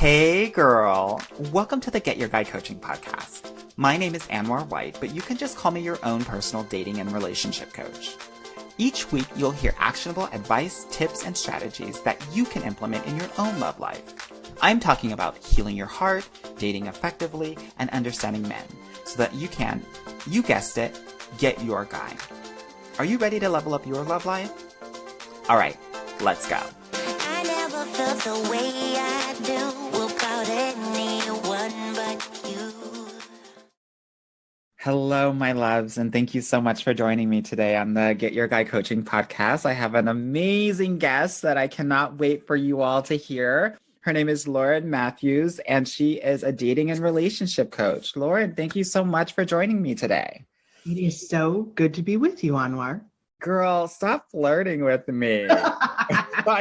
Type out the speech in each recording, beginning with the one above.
Hey girl, welcome to the Get Your Guy Coaching podcast. My name is Anwar White, but you can just call me your own personal dating and relationship coach. Each week, you'll hear actionable advice, tips, and strategies that you can implement in your own love life. I'm talking about healing your heart, dating effectively, and understanding men so that you can, you guessed it, get your guy. Are you ready to level up your love life? All right, let's go. I never felt the way I do about anyone but you. Hello, my loves, and thank you so much for joining me today on the Get Your Guy Coaching podcast. I have an amazing guest that I cannot wait for you all to hear. Her name is Lauren Mathues, and she is a dating and relationship coach. Lauren, thank you so much for joining me today. It is so good to be with you, Anwar. Girl, stop flirting with me.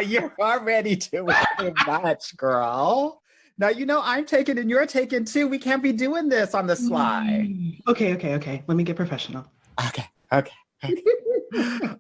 You're already doing too much, girl. Now, you know I'm taken and you're taken too. We can't be doing this on the sly. Okay. Let me get professional. Okay.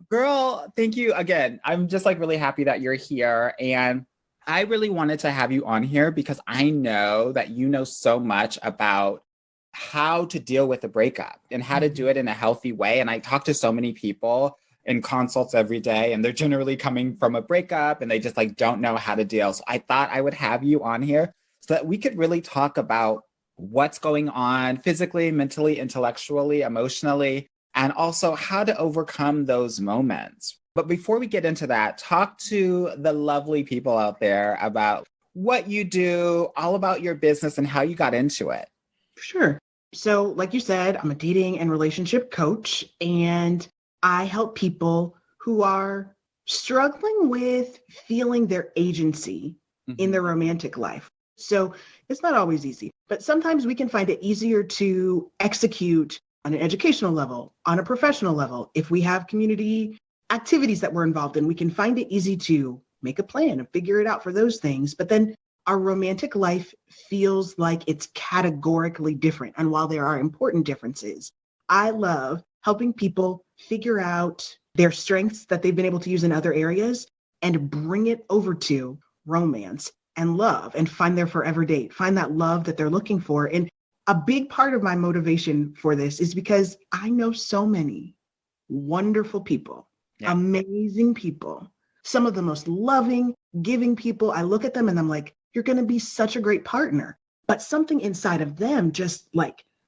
Girl, thank you again. I'm just really happy that you're here. And I really wanted to have you on here because I know that you know so much about how to deal with a breakup and how to do it in a healthy way. And I talk to so many people in consults every day, and they're generally coming from a breakup and they just don't know how to deal. So I thought I would have you on here so that we could really talk about what's going on physically, mentally, intellectually, emotionally, and also how to overcome those moments. But before we get into that, talk to the lovely people out there about what you do, all about your business and how you got into it. Sure. So like you said, I'm a dating and relationship coach, and I help people who are struggling with feeling their agency in their romantic life. So it's not always easy, but sometimes we can find it easier to execute on an educational level, on a professional level. If we have community activities that we're involved in, we can find it easy to make a plan and figure it out for those things. But then our romantic life feels like it's categorically different. And while there are important differences, I love helping people figure out their strengths that they've been able to use in other areas and bring it over to romance and love and find their forever date, find that love that they're looking for. And a big part of my motivation for this is because I know so many wonderful people, amazing people, some of the most loving, giving people. I look at them and I'm like, you're going to be such a great partner. But something inside of them just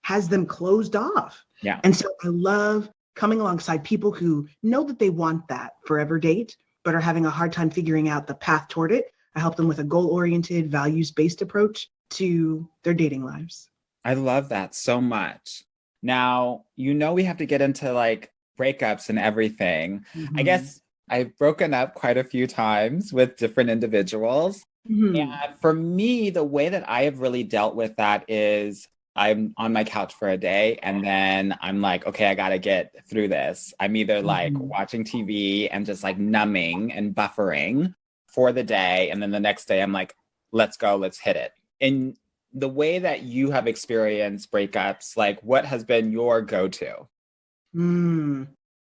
has them closed off. Yeah. And so I love coming alongside people who know that they want that forever date, but are having a hard time figuring out the path toward it. I help them with a goal-oriented, values-based approach to their dating lives. I love that so much. Now, we have to get into breakups and everything. I guess I've broken up quite a few times with different individuals. And for me, the way that I have really dealt with that is I'm on my couch for a day and then I'm like, okay, I got to get through this. I'm either watching TV and just numbing and buffering for the day. And then the next day I'm like, let's go, let's hit it. In the way that you have experienced breakups, what has been your go-to?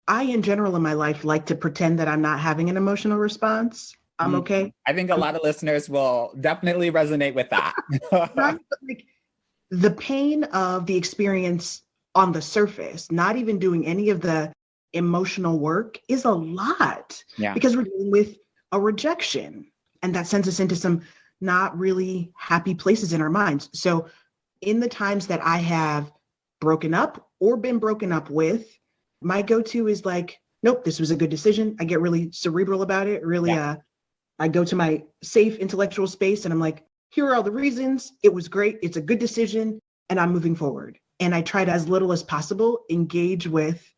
I, in general, in my life, like to pretend that I'm not having an emotional response. I'm okay. I think a lot of listeners will definitely resonate with that. Right? But the pain of the experience on the surface, not even doing any of the emotional work, is a lot. Yeah. Because we're dealing with a rejection, and that sends us into some not really happy places in our minds. So in the times that I have broken up or been broken up with, my go-to is nope, this was a good decision. I get really cerebral about it. I go to my safe intellectual space and I'm like, here are all the reasons. It was great. It's a good decision. And I'm moving forward. And I try to, as little as possible, engage with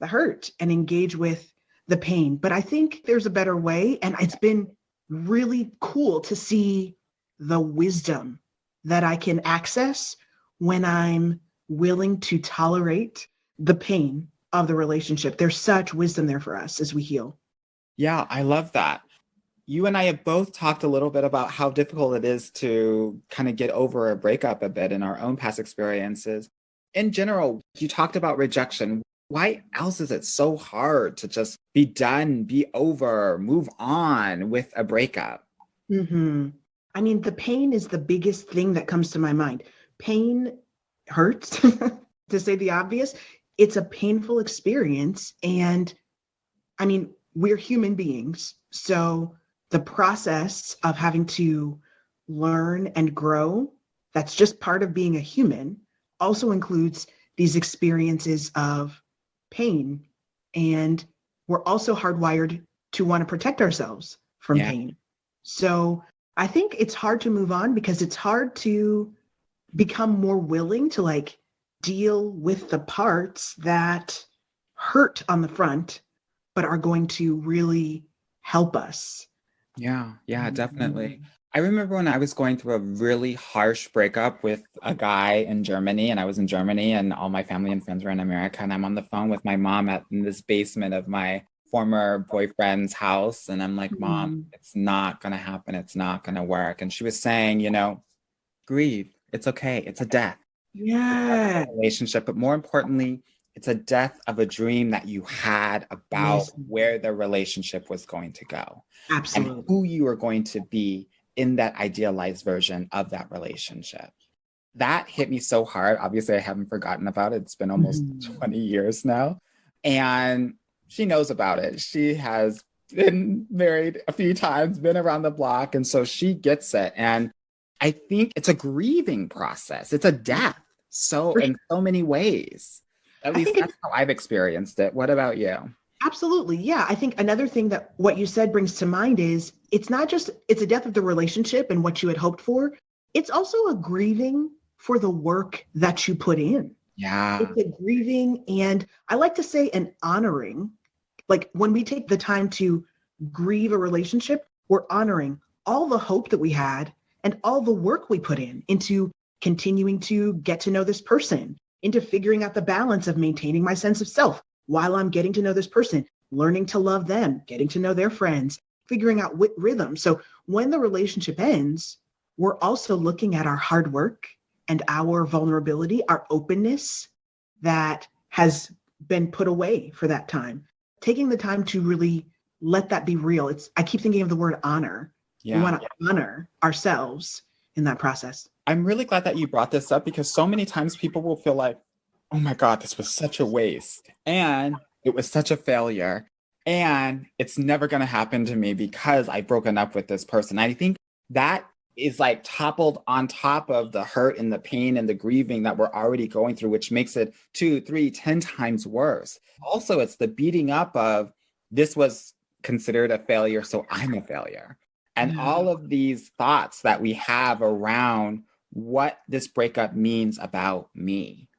the hurt and engage with the pain. But I think there's a better way. And it's been really cool to see the wisdom that I can access when I'm willing to tolerate the pain of the relationship. There's such wisdom there for us as we heal. Yeah, I love that. You and I have both talked a little bit about how difficult it is to kind of get over a breakup a bit in our own past experiences. In general, you talked about rejection. Why else is it so hard to just be done, be over, move on with a breakup? I mean, the pain is the biggest thing that comes to my mind. Pain hurts, to say the obvious. It's a painful experience. And I mean, we're human beings. So the process of having to learn and grow, that's just part of being a human, also includes these experiences of pain. And we're also hardwired to want to protect ourselves from Yeah. pain. So I think it's hard to move on because it's hard to become more willing to like deal with the parts that hurt on the front, but are going to really help us. Yeah, definitely. I remember when I was going through a really harsh breakup with a guy in Germany, and I was in Germany, and all my family and friends were in America, and I'm on the phone with my mom in this basement of my former boyfriend's house, and I'm like, Mom, Mhm. it's not gonna happen. It's not gonna work. And she was saying, grieve. It's okay. It's a death. Yeah. Relationship, but more importantly, it's a death of a dream that you had about Yes, where the relationship was going to go and absolutely. who you are going to be in that idealized version of that relationship. That hit me so hard. Obviously, I haven't forgotten about it. It's been almost Mhm. 20 years now. And she knows about it. She has been married a few times, been around the block. And so she gets it. And I think it's a grieving process, it's a death. So, For sure. in so many ways, at I least think it's that's how I've experienced it. What about you? absolutely. Yeah. I think another thing that what you said brings to mind is it's not just it's a death of the relationship and what you had hoped for. It's also a grieving for the work that you put in. Yeah. It's a grieving and I like to say an honoring. Like when we take the time to grieve a relationship, we're honoring all the hope that we had and all the work we put in into continuing to get to know this person, into figuring out the balance of maintaining my sense of self while I'm getting to know this person, learning to love them, getting to know their friends, figuring out what rhythm. So when the relationship ends, we're also looking at our hard work and our vulnerability, our openness that has been put away for that time. Taking the time to really let that be real. I keep thinking of the word honor. We Yeah. want to honor ourselves in that process. I'm really glad that you brought this up because so many times people will feel like, oh my God, this was such a waste. And it was such a failure. And it's never going to happen to me because I've broken up with this person. I think that is like toppled on top of the hurt and the pain and the grieving that we're already going through, which makes it 2, 3, 10 times worse. Also, it's the beating up of this was considered a failure, so I'm a failure. And Yeah. all of these thoughts that we have around what this breakup means about me,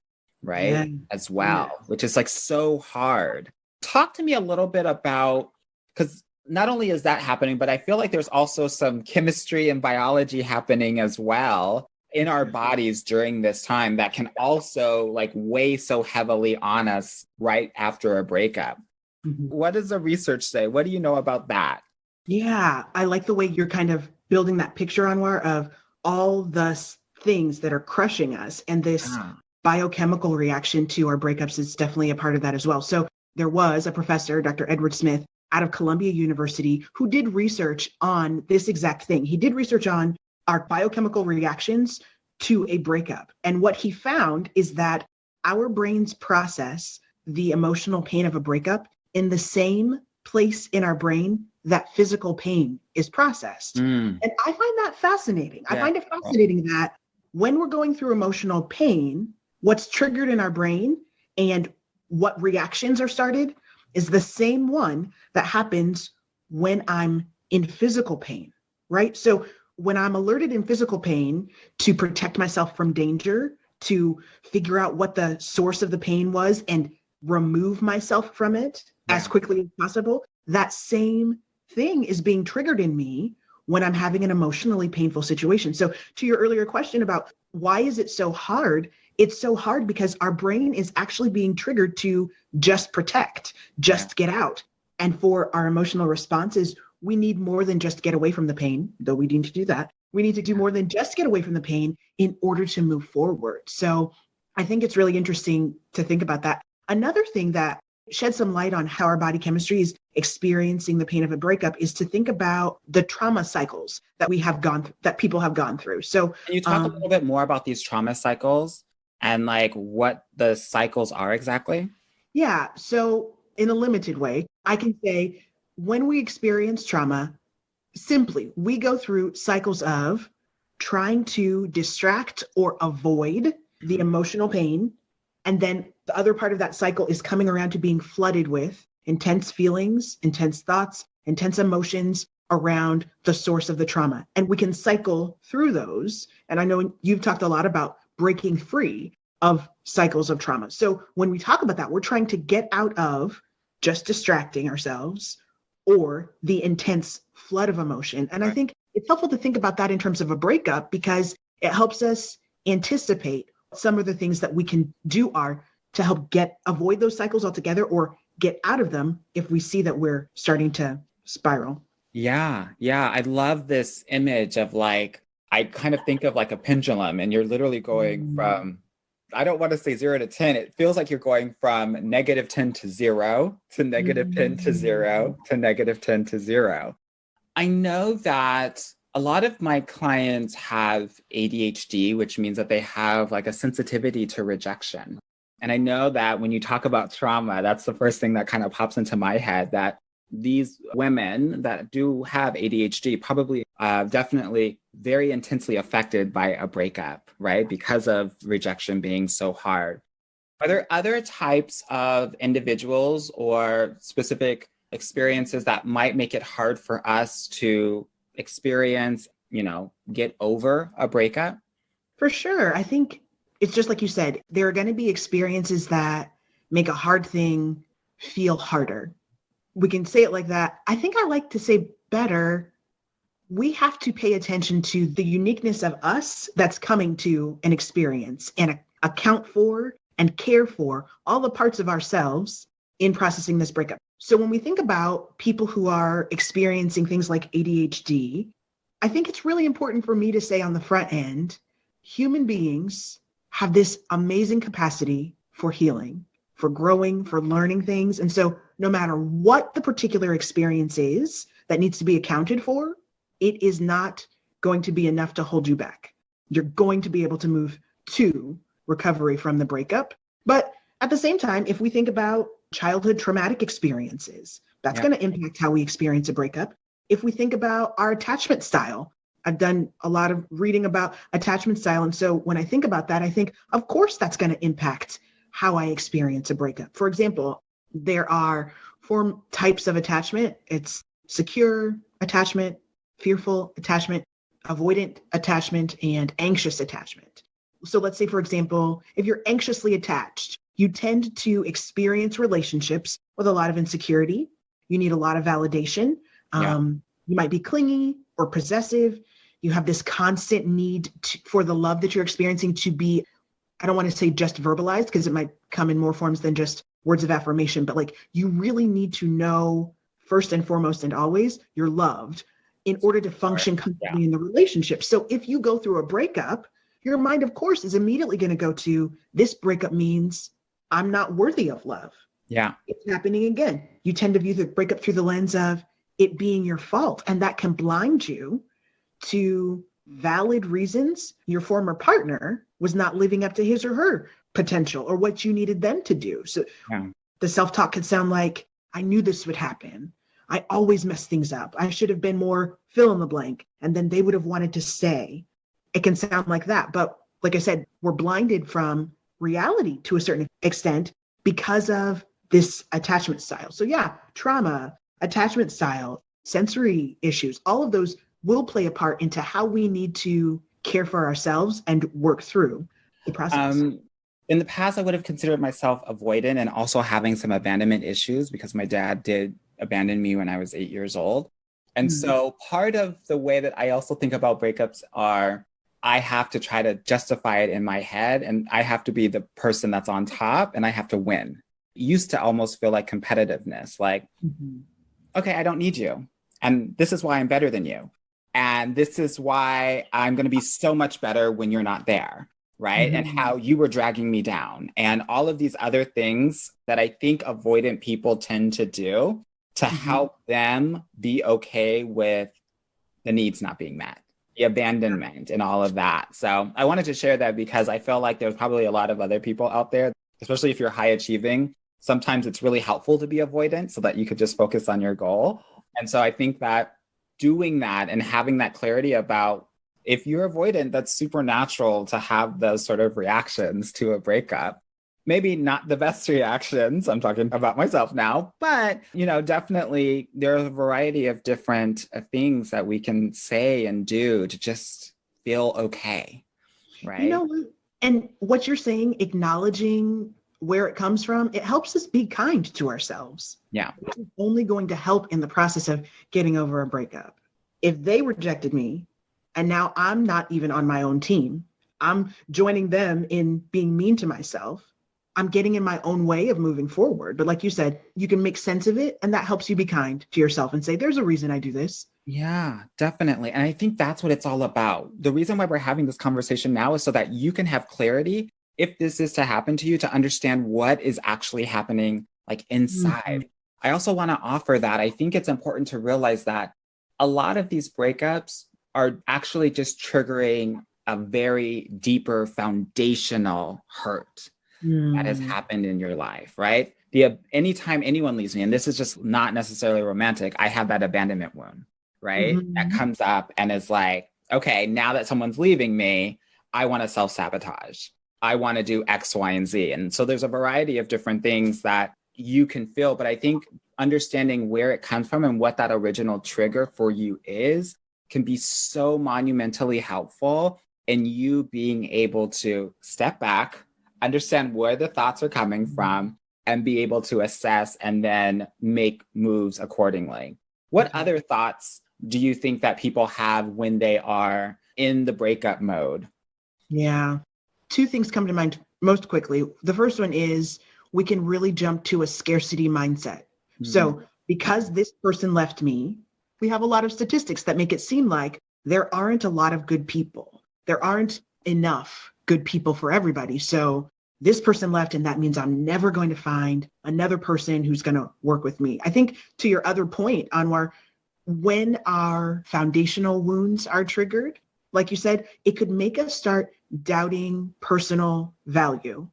right? Yeah. As Yeah. well, which is like so hard. Talk to me a little bit about, because not only is that happening, but I feel like there's also some chemistry and biology happening as well in our bodies during this time that can also like weigh so heavily on us right after a breakup. Mhm. What does the research say? What do you know about that? Yeah, I like the way you're kind of building that picture, Anwar, of all the things that are crushing us. And this Ah, biochemical reaction to our breakups is definitely a part of that as well. So there was a professor, Dr. Edward Smith, out of Columbia University, who did research on this exact thing. He did research on our biochemical reactions to a breakup. And what he found is that our brains process the emotional pain of a breakup in the same place in our brain that physical pain is processed. mm, And I find that fascinating. I yeah. find it fascinating that when we're going through emotional pain, what's triggered in our brain and what reactions are started is the same one that happens when I'm in physical pain, right? So when I'm alerted in physical pain to protect myself from danger, to figure out what the source of the pain was and remove myself from it as Yeah. quickly as possible, that same thing is being triggered in me when I'm having an emotionally painful situation. So to your earlier question about why is it so hard? It's so hard because our brain is actually being triggered to just protect, just get out. And for our emotional responses, we need more than just get away from the pain, though we need to do that. We need to do more than just get away from the pain in order to move forward. So I think it's really interesting to think about that. Another thing that sheds some light on how our body chemistry is experiencing the pain of a breakup is to think about the trauma cycles that people have gone through. So Can you talk a little bit more about these trauma cycles and like what the cycles are exactly? yeah, so in a limited way, I can say when we experience trauma, simply we go through cycles of trying to distract or avoid the emotional pain. And then the other part of that cycle is coming around to being flooded with intense feelings, intense thoughts, intense emotions around the source of the trauma. And we can cycle through those. And I know you've talked a lot about breaking free of cycles of trauma. So when we talk about that, we're trying to get out of just distracting ourselves or the intense flood of emotion. And I think it's helpful to think about that in terms of a breakup because it helps us anticipate some of the things that we can do are to help avoid those cycles altogether or get out of them if we see that we're starting to spiral. Yeah, yeah. I love this image of like, I kind of think of like a pendulum, and you're literally going from, I don't want to say 0 to 10. It feels like you're going from -10 to 0 to -10 to 0 to -10 to 0. I know that a lot of my clients have ADHD, which means that they have like a sensitivity to rejection. And I know that when you talk about trauma, that's the first thing that kind of pops into my head, that these women that do have ADHD probably definitely very intensely affected by a breakup, right? Because of rejection being so hard. Are there other types of individuals or specific experiences that might make it hard for us to experience, get over a breakup? For sure. I think it's just like you said, there are going to be experiences that make a hard thing feel harder. We can say it like that. I think I like to say better, we have to pay attention to the uniqueness of us that's coming to an experience and account for and care for all the parts of ourselves in processing this breakup. So when we think about people who are experiencing things like ADHD, I think it's really important for me to say on the front end, human beings have this amazing capacity for healing, for growing, for learning things. And so no matter what the particular experience is that needs to be accounted for, it is not going to be enough to hold you back. You're going to be able to move to recovery from the breakup. But at the same time, if we think about childhood traumatic experiences, that's going to impact how we experience a breakup. If we think about our attachment style, I've done a lot of reading about attachment style. And so when I think about that, I think, of course, that's going to impact how I experience a breakup. For example, there are 4 types of attachment. It's secure attachment, fearful attachment, avoidant attachment, and anxious attachment. So let's say, for example, if you're anxiously attached, you tend to experience relationships with a lot of insecurity. You need a lot of validation. You might be clingy or possessive. You have this constant need for the love that you're experiencing to be, I don't want to say just verbalized because it might come in more forms than just words of affirmation, but like you really need to know first and foremost and always you're loved in order to function comfortably in the relationship. So if you go through a breakup, your mind, of course, is immediately going to go to this breakup means I'm not worthy of love. Yeah. It's happening again. You tend to view the breakup through the lens of it being your fault. And that can blind you to valid reasons your former partner was not living up to his or her potential or what you needed them to do. So the self-talk could sound like, I knew this would happen. I always mess things up. I should have been more fill in the blank. And then they would have wanted to stay. It can sound like that. But like I said, we're blinded from reality to a certain extent because of this attachment style. So trauma, attachment style, sensory issues, all of those will play a part into how we need to care for ourselves and work through the process. In the past, I would have considered myself avoidant and also having some abandonment issues because my dad did abandon me when I was 8 years old. And so part of the way that I also think about breakups are I have to try to justify it in my head and I have to be the person that's on top and I have to win. It used to almost feel like competitiveness, like, okay, I don't need you. And this is why I'm better than you. And this is why I'm going to be so much better when you're not there, right? And how you were dragging me down and all of these other things that I think avoidant people tend to do to help them be okay with the needs not being met, the abandonment and all of that. So I wanted to share that because I feel like there's probably a lot of other people out there, especially if you're high achieving. Sometimes it's really helpful to be avoidant so that you could just focus on your goal. And so I think that doing that and having that clarity about if you're avoidant, that's super natural to have those sort of reactions to a breakup. Maybe not the best reactions. I'm talking about myself now, but definitely there are a variety of different things that we can say and do to just feel okay, right? And what you're saying, acknowledging where it comes from, it helps us be kind to ourselves. Yeah. Which is only going to help in the process of getting over a breakup. If they rejected me and now I'm not even on my own team, I'm joining them in being mean to myself, I'm getting in my own way of moving forward. But like you said, you can make sense of it, and that helps you be kind to yourself and say, there's a reason I do this. Yeah, definitely. And I think that's what it's all about. The reason why we're having this conversation now is so that you can have clarity if this is to happen to you, to understand what is actually happening like inside. Mm-hmm. I also want to offer that I think it's important to realize that a lot of these breakups are actually just triggering a very deeper foundational hurt that has happened in your life, right? Anytime anyone leaves me, and this is just not necessarily romantic, I have that abandonment wound, right? Mm-hmm. That comes up and is like, okay, now that someone's leaving me, I want to self-sabotage. I want to do X, Y, and Z. And so there's a variety of different things that you can feel, but I think understanding where it comes from and what that original trigger for you is can be so monumentally helpful in you being able to step back, understand where the thoughts are coming from, and be able to assess and then make moves accordingly. What other thoughts do you think that people have when they are in the breakup mode? Yeah. Two things come to mind most quickly. The first one is we can really jump to a scarcity mindset. Mm-hmm. So because this person left me, we have a lot of statistics that make it seem like there aren't a lot of good people. There aren't enough good people for everybody. So this person left, and that means I'm never going to find another person who's going to work with me. I think to your other point, Anwar, when our foundational wounds are triggered, like you said, it could make us start doubting personal value,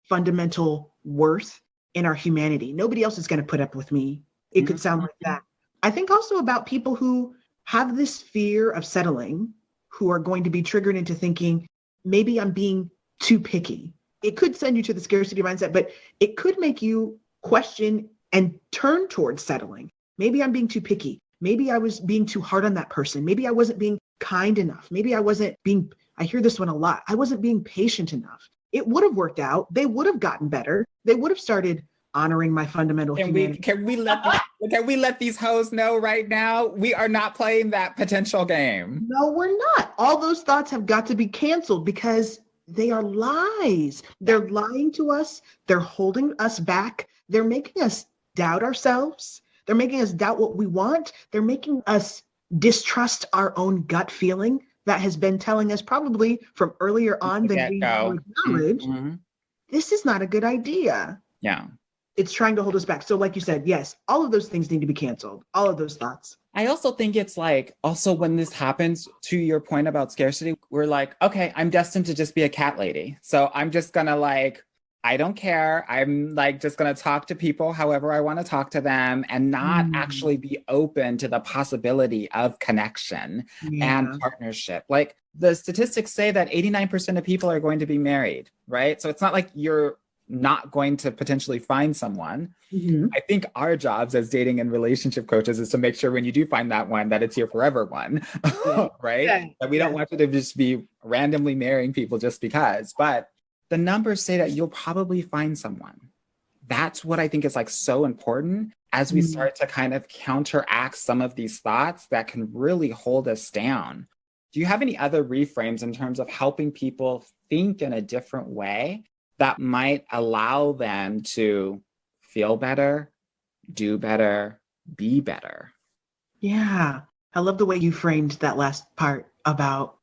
fundamental worth in our humanity. Nobody else is going to put up with me. It could sound like that. I think also about people who have this fear of settling, who are going to be triggered into thinking, maybe I'm being too picky. It could send you to the scarcity mindset, but it could make you question and turn towards settling. Maybe I'm being too picky. Maybe I was being too hard on that person. Maybe I wasn't being kind enough. Maybe I wasn't being, I hear this one a lot, I wasn't being patient enough. It would have worked out. They would have gotten better. They would have started honoring my fundamental humanity. Can we let these hoes know right now? We are not playing that potential game. No, we're not. All those thoughts have got to be canceled because they are lies. They're lying to us. They're holding us back. They're making us doubt ourselves. They're making us doubt what we want. They're making us distrust our own gut feeling that has been telling us probably from earlier on than we acknowledge, this is not a good idea. Yeah. It's trying to hold us back. So like you said, yes, all of those things need to be canceled. All of those thoughts. I also think it's like, also when this happens, to your point about scarcity, we're like, okay, I'm destined to just be a cat lady. So I'm just gonna I don't care. I'm just gonna talk to people however I want to talk to them and not actually be open to the possibility of connection and partnership. Like the statistics say that 89% of people are going to be married, right? So it's not like you're not going to potentially find someone. I think our jobs as dating and relationship coaches is to make sure when you do find that one, that it's your forever one, right? Yeah. That we don't want you to just be randomly marrying people just because, but the numbers say that you'll probably find someone. That's what I think is so important as we start to kind of counteract some of these thoughts that can really hold us down. Do you have any other reframes in terms of helping people think in a different way that might allow them to feel better, do better, be better? Yeah. I love the way you framed that last part about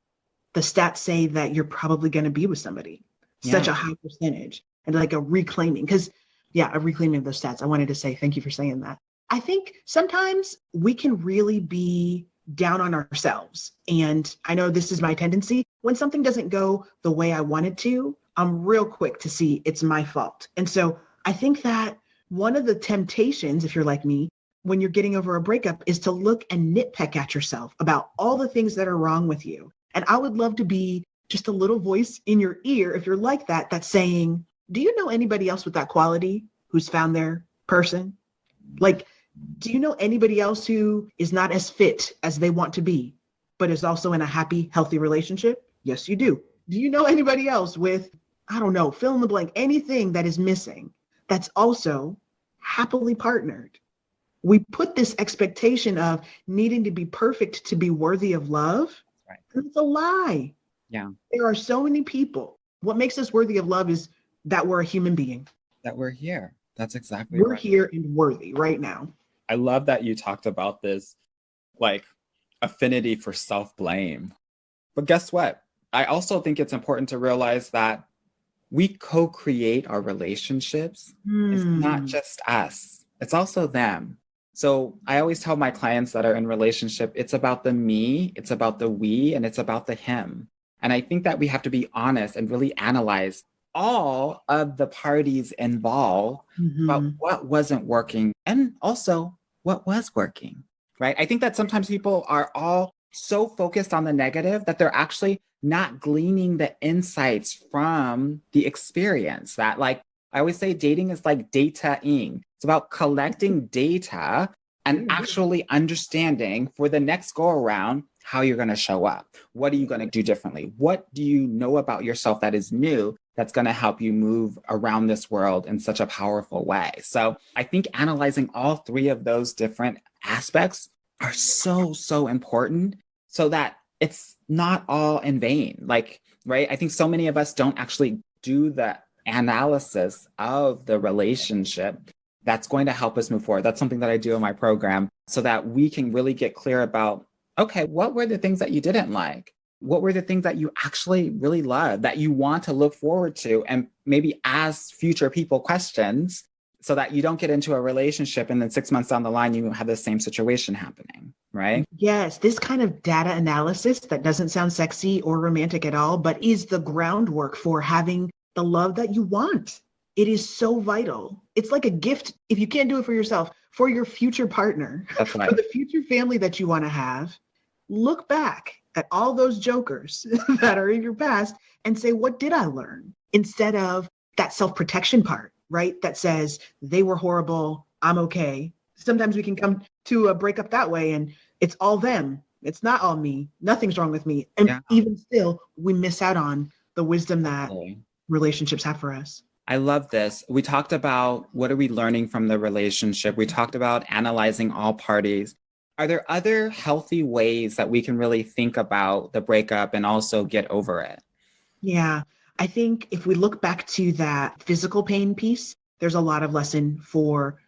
the stats say that you're probably going to be with somebody. Such a high percentage, and a reclaiming, because a reclaiming of those stats. I wanted to say, thank you for saying that. I think sometimes we can really be down on ourselves. And I know this is my tendency. When something doesn't go the way I want it to, I'm real quick to see it's my fault. And so I think that one of the temptations, if you're like me, when you're getting over a breakup is to look and nitpick at yourself about all the things that are wrong with you. And I would love to be just a little voice in your ear, if you're like that, that's saying, do you know anybody else with that quality who's found their person? Like, do you know anybody else who is not as fit as they want to be, but is also in a happy, healthy relationship? Yes, you do. Do you know anybody else with, I don't know, fill in the blank, anything that is missing that's also happily partnered? We put this expectation of needing to be perfect to be worthy of love. Right. And it's a lie. Yeah. There are so many people. What makes us worthy of love is that we're a human being. That we're here. That's exactly We're right. here and worthy right now. I love that you talked about this, like, affinity for self-blame. But guess what? I also think it's important to realize that we co-create our relationships. It's not just us. It's also them. So I always tell my clients that are in relationship, it's about the me, it's about the we, and it's about the him. And I think that we have to be honest and really analyze all of the parties involved about what wasn't working and also what was working, right? I think that sometimes people are all so focused on the negative that they're actually not gleaning the insights from the experience. That, like, I always say dating is like data-ing. It's about collecting data and actually understanding for the next go around how you're going to show up. What are you going to do differently? What do you know about yourself that is new that's going to help you move around this world in such a powerful way? So I think analyzing all three of those different aspects are so important so that it's not all in vain. Like, right? I think so many of us don't actually do the analysis of the relationship that's going to help us move forward. That's something that I do in my program so that we can really get clear about, okay, what were the things that you didn't like? What were the things that you actually really love, that you want to look forward to, and maybe ask future people questions so that you don't get into a relationship and then 6 months down the line, you have the same situation happening, right? Yes, this kind of data analysis that doesn't sound sexy or romantic at all, but is the groundwork for having the love that you want. It is so vital. It's like a gift, if you can't do it for yourself, for your future partner, That's right. for the future family that you want to have. Look back at all those jokers that are in your past and say, what did I learn? Instead of that self-protection part, right? That says they were horrible, I'm okay. Sometimes we can come to a breakup that way and it's all them. It's not all me. Nothing's wrong with me. And even still, we miss out on the wisdom that relationships have for us. I love this. We talked about what are we learning from the relationship. We talked about analyzing all parties. Are there other healthy ways that we can really think about the breakup and also get over it? Yeah, I think if we look back to that physical pain piece, there's a lot of lesson for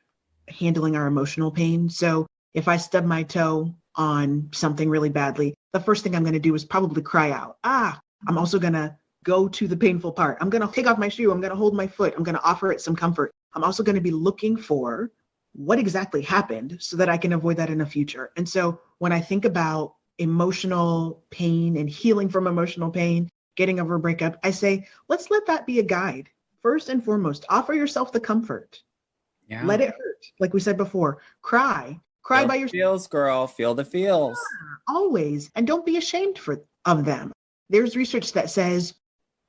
handling our emotional pain. So if I stub my toe on something really badly, the first thing I'm going to do is probably cry out. I'm also going to go to the painful part. I'm going to take off my shoe. I'm going to hold my foot. I'm going to offer it some comfort. I'm also going to be looking for what exactly happened so that I can avoid that in the future. And so when I think about emotional pain and healing from emotional pain, getting over a breakup, I say, let's let that be a guide. First and foremost, offer yourself the comfort. Yeah. Let it hurt. Like we said before, cry Feel by yourself. Feels, girl. Feel the feels. Yeah, always. And don't be ashamed of them. There's research that says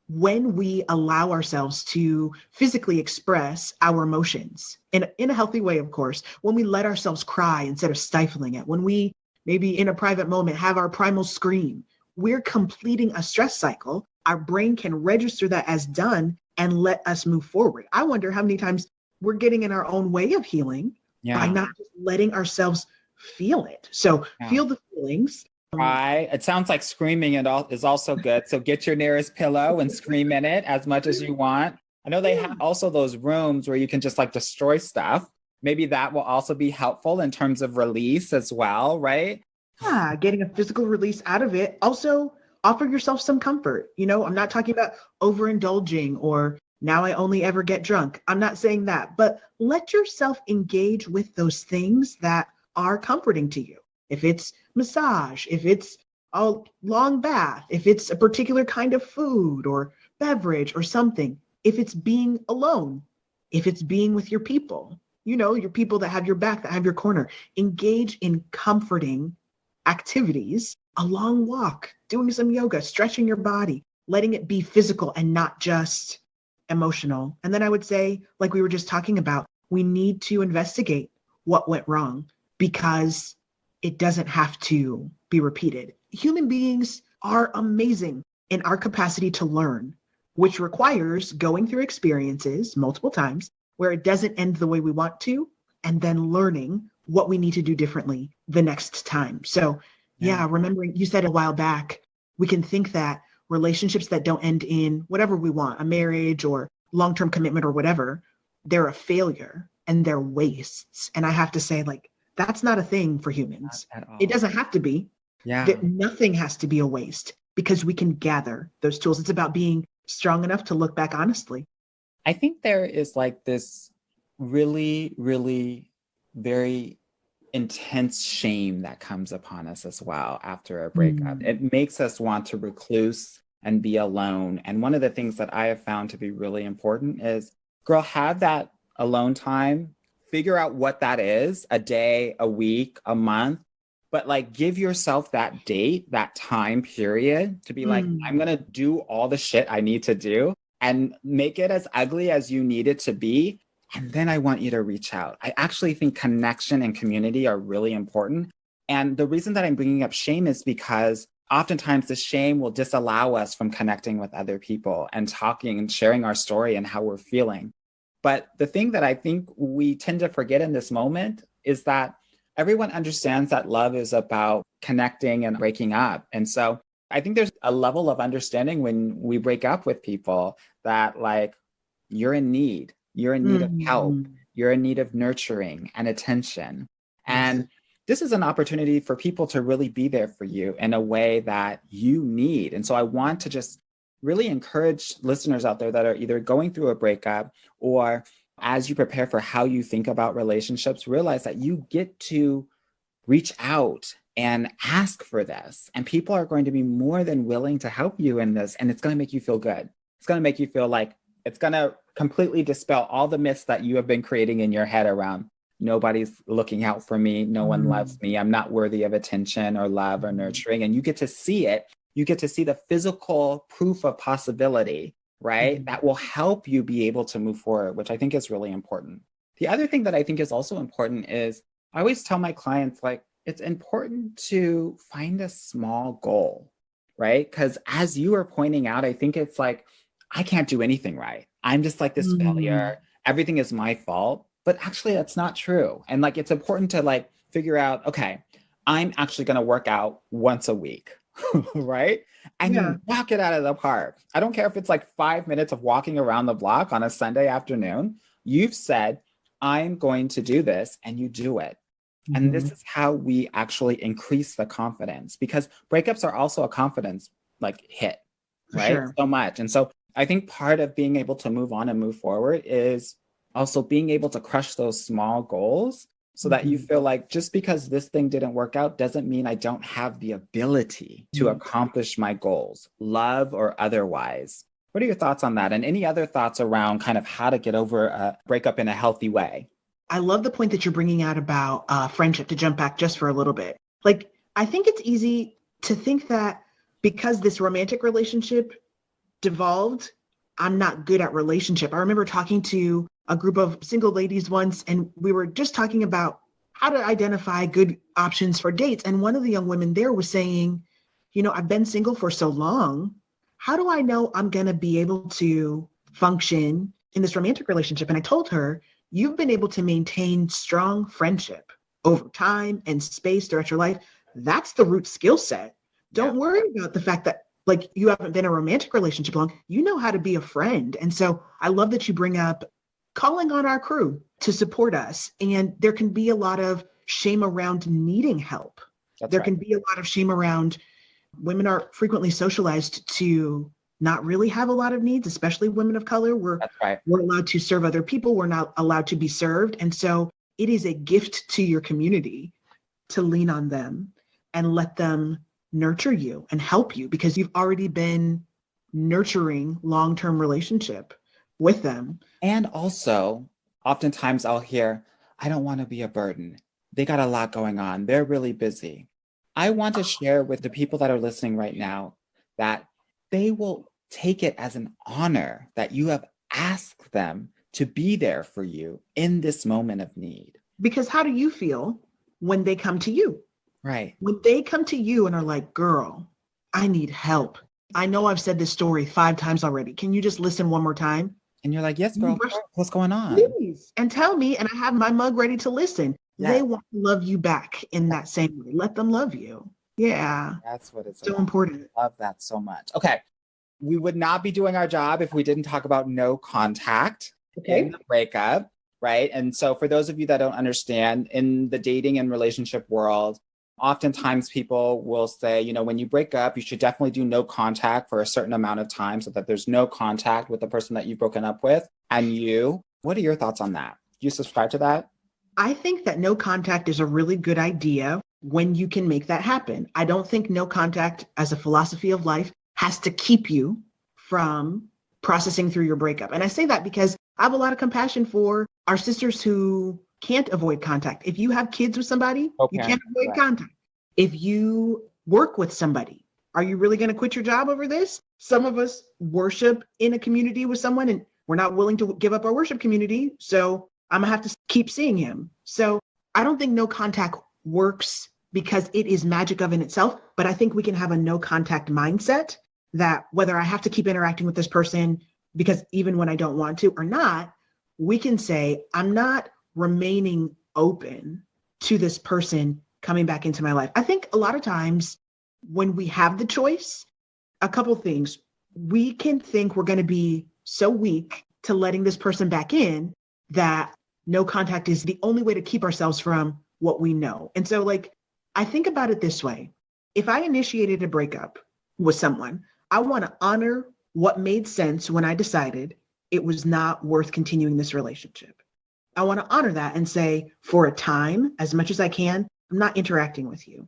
when we allow ourselves to physically express our emotions in a healthy way, of course, when we let ourselves cry instead of stifling it, when we maybe in a private moment have our primal scream, we're completing a stress cycle. Our brain can register that as done and let us move forward. I wonder how many times we're getting in our own way of healing by not just letting ourselves feel it. So feel the feelings. Cry. It sounds like screaming is also good. So get your nearest pillow and scream in it as much as you want. I know they have also those rooms where you can just like destroy stuff. Maybe that will also be helpful in terms of release as well, right? Yeah, getting a physical release out of it. Also, offer yourself some comfort. You know, I'm not talking about overindulging or Now I only ever get drunk. I'm not saying that, but let yourself engage with those things that are comforting to you. If it's massage, if it's a long bath, if it's a particular kind of food or beverage or something, if it's being alone, if it's being with your people, your people that have your back, that have your corner, engage in comforting activities, a long walk, doing some yoga, stretching your body, letting it be physical and not just emotional. And then I would say, like we were just talking about, we need to investigate what went wrong because it doesn't have to be repeated. Human beings are amazing in our capacity to learn, which requires going through experiences multiple times where it doesn't end the way we want to, and then learning what we need to do differently the next time. So yeah, remembering, you said a while back, we can think that relationships that don't end in whatever we want, a marriage or long-term commitment or whatever, they're a failure and they're wastes. And I have to say, like, that's not a thing for humans. Not at all. It doesn't have to be. Yeah. That nothing has to be a waste because we can gather those tools. It's about being strong enough to look back honestly. I think there is like this really, really very intense shame that comes upon us as well after a breakup. It makes us want to recluse and be alone. And one of the things that I have found to be really important is, girl, have that alone time, figure out what that is, a day, a week, a month, but like give yourself that date, that time period to be like, I'm going to do all the shit I need to do and make it as ugly as you need it to be. And then I want you to reach out. I actually think connection and community are really important. And the reason that I'm bringing up shame is because oftentimes the shame will disallow us from connecting with other people and talking and sharing our story and how we're feeling. But the thing that I think we tend to forget in this moment is that everyone understands that love is about connecting and breaking up. And so I think there's a level of understanding when we break up with people that, like, you're in need. You're in need of help. You're in need of nurturing and attention. And this is an opportunity for people to really be there for you in a way that you need. And so I want to just really encourage listeners out there that are either going through a breakup or as you prepare for how you think about relationships, realize that you get to reach out and ask for this. And people are going to be more than willing to help you in this. And it's going to make you feel good. It's going to make you feel like it's going to completely dispel all the myths that you have been creating in your head around nobody's looking out for me. No one loves me. I'm not worthy of attention or love or nurturing. And you get to see it. You get to see the physical proof of possibility, right? That will help you be able to move forward, which I think is really important. The other thing that I think is also important is I always tell my clients, like, it's important to find a small goal, right? Because as you are pointing out, I think it's like, I can't do anything right. I'm just like this failure. Everything is my fault. But actually, that's not true. And like, it's important to like figure out, okay, I'm actually going to work out once a week, right? And you knock it out of the park. I don't care if it's like 5 minutes of walking around the block on a Sunday afternoon. You've said, I'm going to do this, and you do it. And this is how we actually increase the confidence, because breakups are also a confidence like hit, right? Sure. So much. And so I think part of being able to move on and move forward is also being able to crush those small goals so that you feel like just because this thing didn't work out doesn't mean I don't have the ability to accomplish my goals, love or otherwise. What are your thoughts on that? And any other thoughts around kind of how to get over a breakup in a healthy way? I love the point that you're bringing out about friendship, to jump back just for a little bit. Like, I think it's easy to think that because this romantic relationship devolved, I'm not good at relationship. I remember talking to a group of single ladies once, and we were just talking about how to identify good options for dates. And one of the young women there was saying, you know, I've been single for so long. How do I know I'm going to be able to function in this romantic relationship? And I told her, you've been able to maintain strong friendship over time and space throughout your life. That's the root skill set. Don't worry about the fact that, like, you haven't been in a romantic relationship long. You know how to be a friend. And so I love that you bring up calling on our crew to support us. And there can be a lot of shame around needing help. There can be a lot of shame around, women are frequently socialized to not really have a lot of needs, especially women of color. That's right. We're allowed to serve other people. We're not allowed to be served. And so it is a gift to your community to lean on them and let them nurture you and help you, because you've already been nurturing long-term relationship with them. And also, oftentimes I'll hear, I don't want to be a burden. They got a lot going on. They're really busy. I want to share with the people that are listening right now that they will take it as an honor that you have asked them to be there for you in this moment of need. Because how do you feel when they come to you? Right. When they come to you and are like, girl, I need help. I know I've said this story 5 times already. Can you just listen one more time? And you're like, yes, girl, what's going on? Please. And tell me, and I have my mug ready to listen. Yeah. They want to love you back in that same way. Let them love you. Yeah. That's what it's so important. I love that so much. Okay. We would not be doing our job if we didn't talk about no contact in the breakup, right? And so for those of you that don't understand, in the dating and relationship world, oftentimes people will say, you know, when you break up, you should definitely do no contact for a certain amount of time so that there's no contact with the person that you've broken up with. And you, what are your thoughts on that? Do you subscribe to that? I think that no contact is a really good idea when you can make that happen. I don't think no contact as a philosophy of life has to keep you from processing through your breakup. And I say that because I have a lot of compassion for our sisters who can't avoid contact. If you have kids with somebody, you can't avoid contact. If you work with somebody, are you really going to quit your job over this? Some of us worship in a community with someone and we're not willing to give up our worship community. So I'm gonna have to keep seeing him. So I don't think no contact works because it is magic of in itself, but I think we can have a no contact mindset that whether I have to keep interacting with this person, because even when I don't want to or not, we can say, I'm not remaining open to this person coming back into my life. I think a lot of times when we have the choice, a couple things, we can think we're going to be so weak to letting this person back in that no contact is the only way to keep ourselves from what we know. And so like, I think about it this way. If I initiated a breakup with someone, I want to honor what made sense when I decided it was not worth continuing this relationship. I want to honor that and say, for a time, as much as I can, I'm not interacting with you.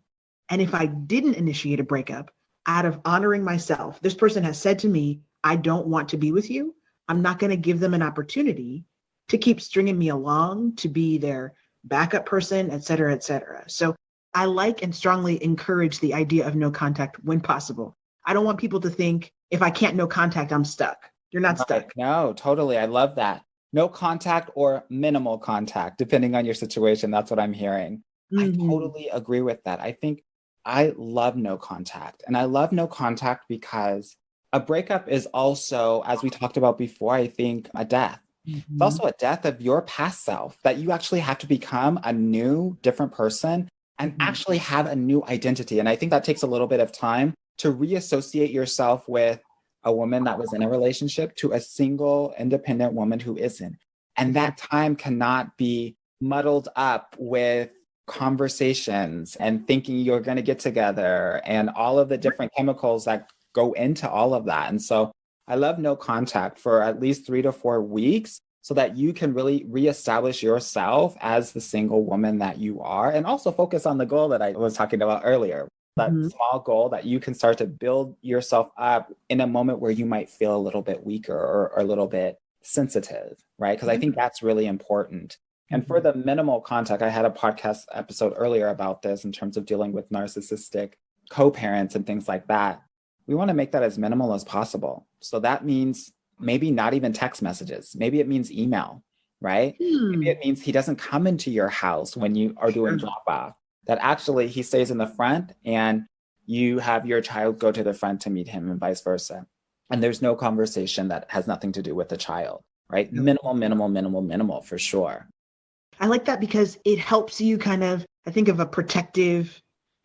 And if I didn't initiate a breakup, out of honoring myself, this person has said to me, I don't want to be with you. I'm not going to give them an opportunity to keep stringing me along, to be their backup person, et cetera, et cetera. So I like and strongly encourage the idea of no contact when possible. I don't want people to think if I can't no contact, I'm stuck. You're not stuck. No, totally. I love that. No contact or minimal contact, depending on your situation. That's what I'm hearing. Mm-hmm. I totally agree with that. I think I love no contact. And I love no contact because a breakup is also, as we talked about before, I think a death. Mm-hmm. It's also a death of your past self, that you actually have to become a new, different person and actually have a new identity. And I think that takes a little bit of time to reassociate yourself with a woman that was in a relationship to a single, independent woman who isn't. And that time cannot be muddled up with conversations and thinking you're going to get together and all of the different chemicals that go into all of that. And so I love no contact for at least 3 to 4 weeks so that you can really reestablish yourself as the single woman that you are, and also focus on the goal that I was talking about earlier, that small goal that you can start to build yourself up in a moment where you might feel a little bit weaker or a little bit sensitive, right? Because I think that's really important. And for the minimal contact, I had a podcast episode earlier about this in terms of dealing with narcissistic co-parents and things like that. We want to make that as minimal as possible. So that means maybe not even text messages. Maybe it means email, right? Maybe it means he doesn't come into your house when you are doing drop off, that actually he stays in the front and you have your child go to the front to meet him and vice versa. And there's no conversation that has nothing to do with the child, right? Minimal for sure. I like that because it helps you kind of, I think of a protective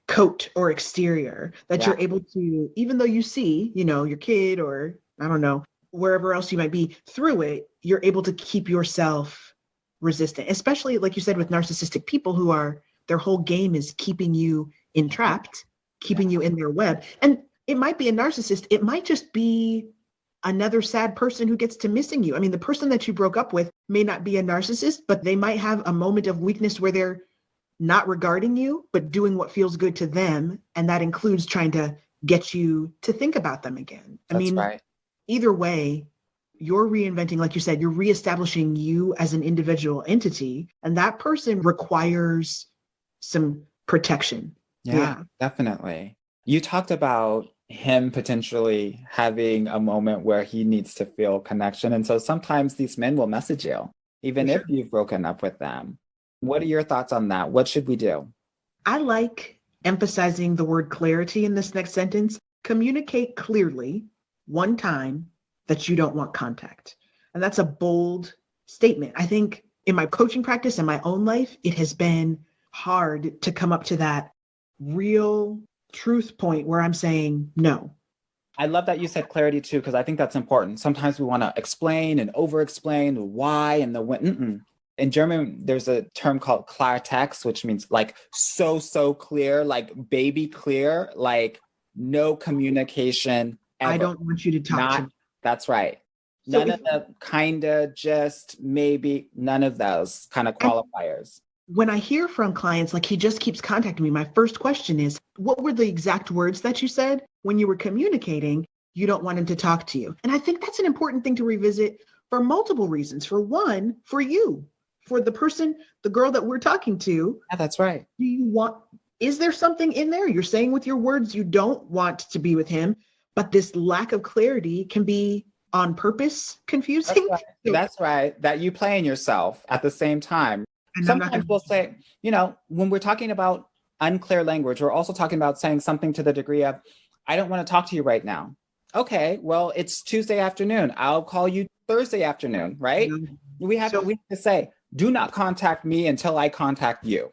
coat or exterior that you're able to, even though you see, you know, your kid or I don't know, wherever else you might be through it, you're able to keep yourself resistant, especially like you said, with narcissistic people who are, their whole game is keeping you entrapped, keeping you in their web. And it might be a narcissist. It might just be another sad person who gets to missing you. I mean, the person that you broke up with may not be a narcissist, but they might have a moment of weakness where they're not regarding you, but doing what feels good to them. And that includes trying to get you to think about them again. I That's mean, right. either way, you're reinventing, like you said, you're reestablishing you as an individual entity, and that person requires some protection. Yeah, definitely. You talked about him potentially having a moment where he needs to feel connection. And so sometimes these men will message you, even For if sure. you've broken up with them. What are your thoughts on that? What should we do? I like emphasizing the word clarity in this next sentence. Communicate clearly one time that you don't want contact. And that's a bold statement. I think in my coaching practice and my own life, it has been hard to come up to that real truth point where I'm saying no. I love that you said clarity too, because I think that's important. Sometimes we want to explain and over explain why and the when. In German, there's a term called Klartext, which means like so clear, like baby clear, like no communication ever. I don't want you to talk to Not, me. that's right. So None of the kinda, just, maybe, none of those kind of qualifiers. when I hear from clients, like he just keeps contacting me, my first question is, what were the exact words that you said when you were communicating? You don't want him to talk to you. And I think that's an important thing to revisit for multiple reasons. For one, for you, for the person, the girl that we're talking to. Yeah, that's right. Do you want, is there something in there? You're saying with your words, you don't want to be with him, but this lack of clarity can be on purpose confusing. That's right. That you playing yourself at the same time. And I'm not Sometimes gonna, we'll say, when we're talking about unclear language, we're also talking about saying something to the degree of, I don't want to talk to you right now. Okay, well, it's Tuesday afternoon. I'll call you Thursday afternoon, right? We have to say, do not contact me until I contact you.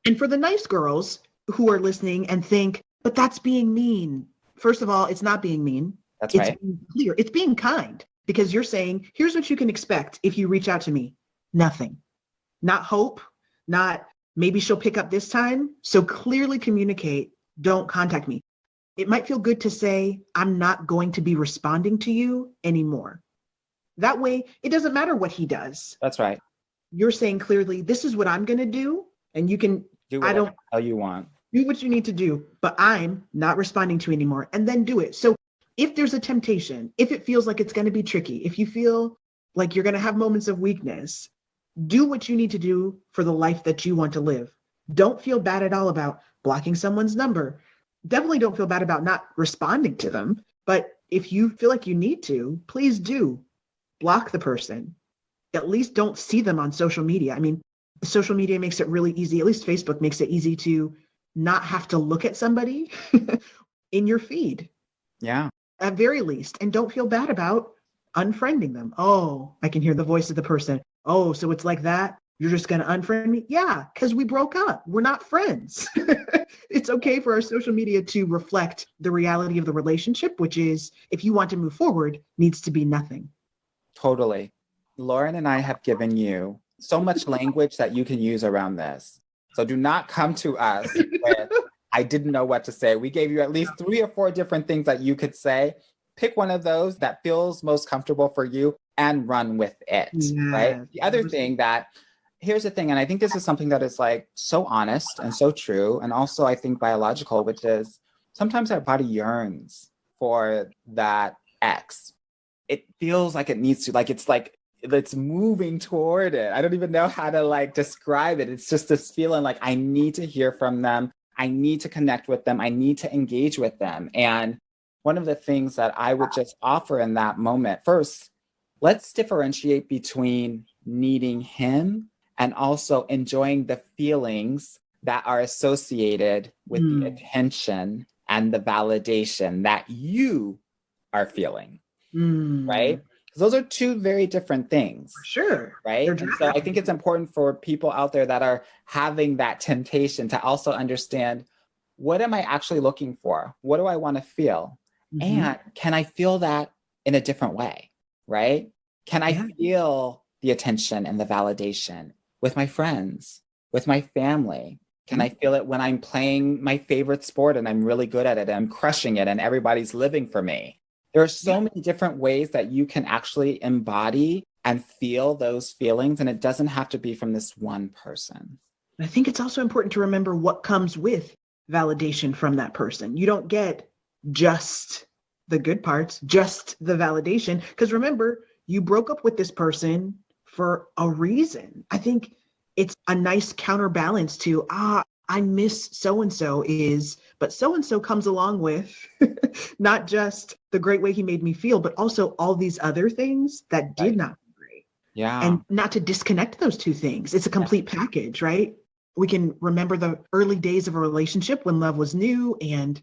and for the nice girls who are listening and think, but that's being mean. First of all, it's not being mean. That's It's right. being clear. It's being kind, because you're saying, here's what you can expect if you reach out to me. Nothing. Not hope, not maybe she'll pick up this time. So clearly communicate, don't contact me. It might feel good to say, I'm not going to be responding to you anymore. That way, it doesn't matter what he does. That's right. You're saying clearly, this is what I'm going to do. And you can, Do I whatever don't the hell you want. do what you need to do, but I'm not responding to anymore, and then do it. So if there's a temptation, if it feels like it's going to be tricky, if you feel like you're going to have moments of weakness, do what you need to do for the life that you want to live. Don't feel bad at all about blocking someone's number. Definitely don't feel bad about not responding to them. But if you feel like you need to, please do block the person. At least don't see them on social media. I mean, social media makes it really easy, at least Facebook makes it easy to not have to look at somebody in your feed. Yeah. At very least. And don't feel bad about unfriending them. Oh, I can hear the voice of the person. Oh, so it's like that? You're just going to unfriend me? Yeah, because we broke up. We're not friends. It's okay for our social media to reflect the reality of the relationship, which is, if you want to move forward, needs to be nothing. Totally. Lauren and I have given you so much language that you can use around this. So do not come to us with, I didn't know what to say. We gave you at least 3 or 4 different things that you could say. Pick one of those that feels most comfortable for you and run with it, right? The other thing here's the thing, and I think this is something that is like so honest and so true, and also I think biological, which is sometimes our body yearns for that X. It feels like it needs to, it's moving toward it. I don't even know how to describe it. It's just this feeling like I need to hear from them. I need to connect with them. I need to engage with them. And one of the things that I would just offer in that moment, first, let's differentiate between needing him and also enjoying the feelings that are associated with the attention and the validation that you are feeling, right? Because those are 2 very different things. For sure. Right? And so I think it's important for people out there that are having that temptation to also understand, what am I actually looking for? What do I want to feel? And can I feel that in a different way, right? Can I feel the attention and the validation with my friends, with my family, Can I feel it when I'm playing my favorite sport and I'm really good at it and I'm crushing it and everybody's living for me? There are so many different ways that you can actually embody and feel those feelings, and it doesn't have to be from this one person. I think it's also important to remember what comes with validation from that person. You don't get just the good parts, just the validation. Because remember, you broke up with this person for a reason. I think it's a nice counterbalance to, I miss so-and-so but so-and-so comes along with not just the great way he made me feel, but also all these other things that did not be great. Yeah. And not to disconnect those two things. It's a complete package, right? We can remember the early days of a relationship when love was new and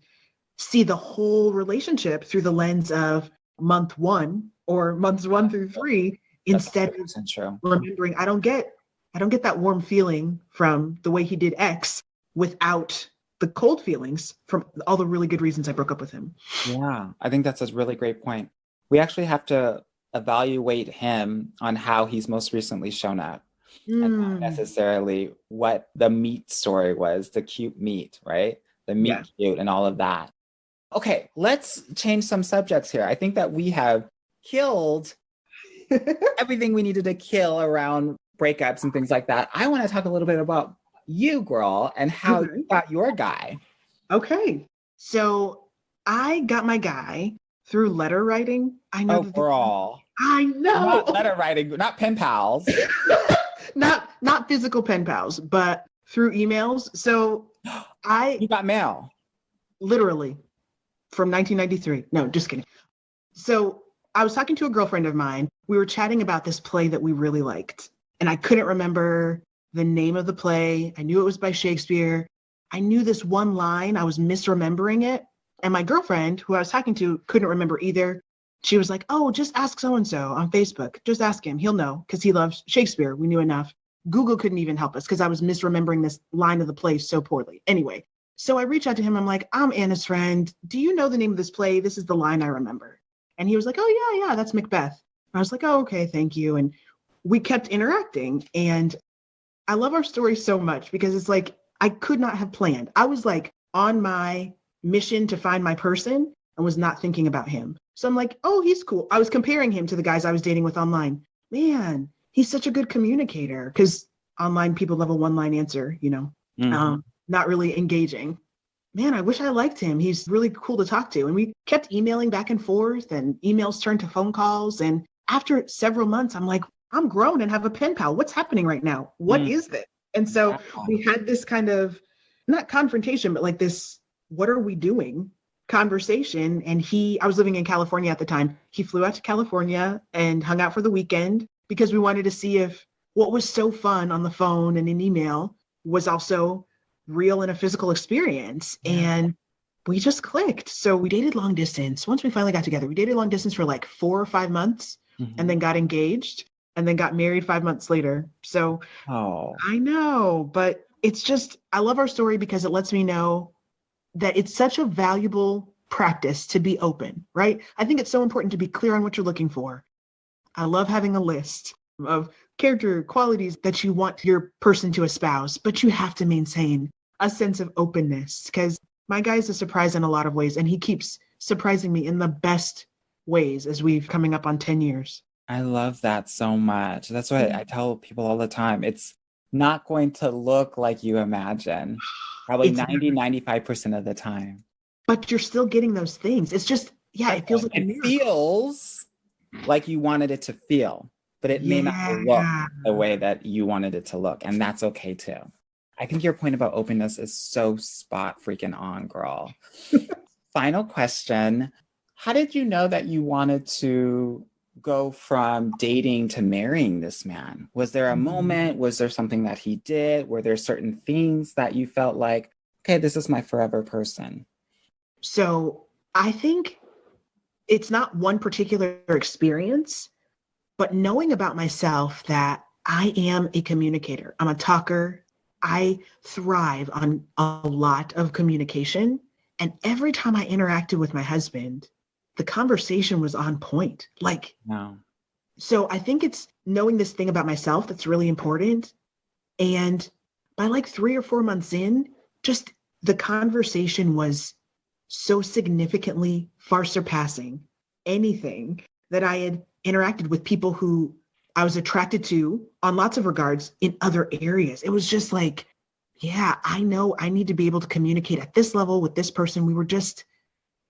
see the whole relationship through the lens of month one or months 1 through 3, instead of remembering, I don't get that warm feeling from the way he did X without the cold feelings from all the really good reasons I broke up with him. Yeah, I think that's a really great point. We actually have to evaluate him on how he's most recently shown up. And not necessarily what the meat story was, the cute meat, right? The meat cute and all of that. Okay, let's change some subjects here. I think that we have killed everything we needed to kill around breakups and things like that. I want to talk a little bit about you, girl, and how you got your guy. Okay, so I got my guy through letter writing. I know. Girl. I know. Not letter writing, not pen pals. not physical pen pals, but through emails. So you got mail. Literally from 1993. No, just kidding. So I was talking to a girlfriend of mine. We were chatting about this play that we really liked. And I couldn't remember the name of the play. I knew it was by Shakespeare. I knew this one line. I was misremembering it. And my girlfriend, who I was talking to, couldn't remember either. She was like, oh, just ask so-and-so on Facebook. Just ask him. He'll know because he loves Shakespeare. We knew enough. Google couldn't even help us because I was misremembering this line of the play so poorly. Anyway, so I reached out to him. I'm like, I'm Anna's friend. Do you know the name of this play? This is the line I remember. And he was like, oh, yeah, that's Macbeth. I was like, oh, okay, thank you. And we kept interacting. And I love our story so much because it's like, I could not have planned. I was like on my mission to find my person and was not thinking about him. So I'm like, oh, he's cool. I was comparing him to the guys I was dating with online. Man, he's such a good communicator because online people love a one-line answer, not really engaging. Man, I wish I liked him. He's really cool to talk to. And we kept emailing back and forth and emails turned to phone calls. And after several months, I'm like, I'm grown and have a pen pal. What's happening right now? What is this? And so we had this kind of, not confrontation, but like this, what are we doing conversation. And I was living in California at the time. He flew out to California and hung out for the weekend because we wanted to see if what was so fun on the phone and in email was also real in a physical experience. And we just clicked. So we dated long distance. Once we finally got together, we dated long distance for like 4 or 5 months and then got engaged and then got married 5 months later. So I know, but it's just, I love our story because it lets me know that it's such a valuable practice to be open, right? I think it's so important to be clear on what you're looking for. I love having a list of character qualities that you want your person to espouse, but you have to maintain a sense of openness because my guy is a surprise in a lot of ways, and he keeps surprising me in the best ways as we've coming up on 10 years. I love that so much. That's what I tell people all the time. It's not going to look like you imagine. Probably 95% of the time. But you're still getting those things. It's just, it feels like a miracle. It feels like you wanted it to feel, but it may not look the way that you wanted it to look. And that's okay too. I think your point about openness is so spot freaking on, girl. Final question. How did you know that you wanted to go from dating to marrying this man? Was there a moment? Was there something that he did? Were there certain things that you felt like, okay, this is my forever person? So I think it's not one particular experience, but knowing about myself that I am a communicator. I'm a talker. I thrive on a lot of communication. And every time I interacted with my husband, the conversation was on point. So I think it's knowing this thing about myself that's really important. And by like 3 or 4 months in, just the conversation was so significantly far surpassing anything that I had interacted with people who I was attracted to on lots of regards in other areas. It was just like, yeah, I know I need to be able to communicate at this level with this person. We were just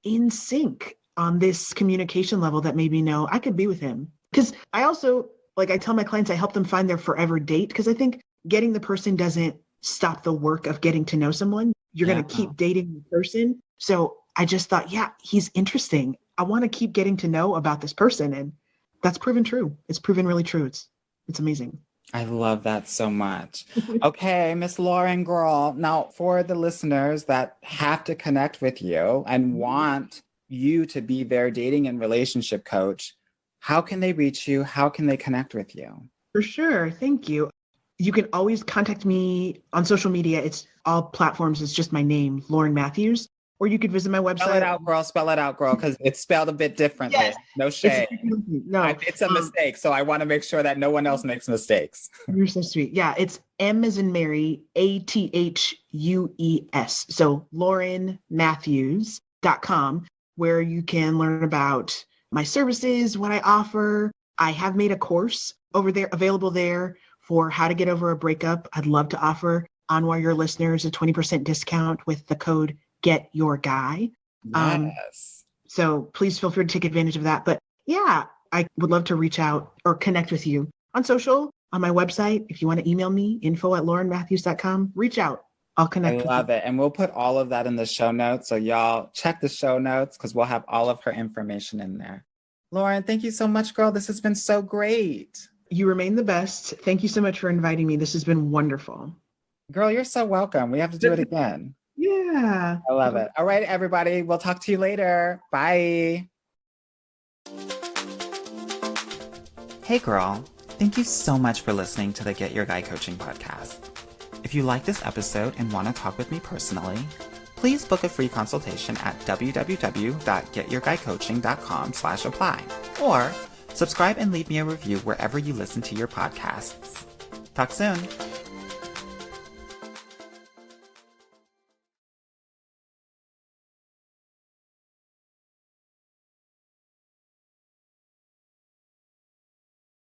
in sync on this communication level that made me know I could be with him. Because I also, like I tell my clients, I help them find their forever date, because I think getting the person doesn't stop the work of getting to know someone. You're going to keep dating the person. So I just thought, yeah, he's interesting. I want to keep getting to know about this person. And that's proven true. It's proven really true. It's amazing. I love that so much. Okay, Miss Lauren, girl. Now, for the listeners that have to connect with you and want you to be their dating and relationship coach, how can they reach you? How can they connect with you? For sure. Thank you. You can always contact me on social media. It's all platforms. It's just my name, Lauren Mathues. Or you could visit my website. Spell it out, girl, because it's spelled a bit differently. Yes. No shade. It's a mistake, so I want to make sure that no one else makes mistakes. You're so sweet. Yeah, it's M as in Mary, Athues. So LaurenMathues.com, where you can learn about my services, what I offer. I have made a course over there, available there, for how to get over a breakup. I'd love to offer on Your listeners a 20% discount with the code Get Your Guy. Yes. So please feel free to take advantage of that. But yeah, I would love to reach out or connect with you on social, on my website. If you want to email me, info@laurenmathues.com, reach out. I'll connect with you. I love it. And we'll put all of that in the show notes. So y'all check the show notes, because we'll have all of her information in there. Lauren, thank you so much, girl. This has been so great. You remain the best. Thank you so much for inviting me. This has been wonderful. Girl, you're so welcome. We have to do it again. Yeah. I love it. All right, everybody. We'll talk to you later. Bye. Hey, girl. Thank you so much for listening to the Get Your Guy Coaching podcast. If you like this episode and want to talk with me personally, please book a free consultation at www.getyourguycoaching.com/apply, or subscribe and leave me a review wherever you listen to your podcasts. Talk soon.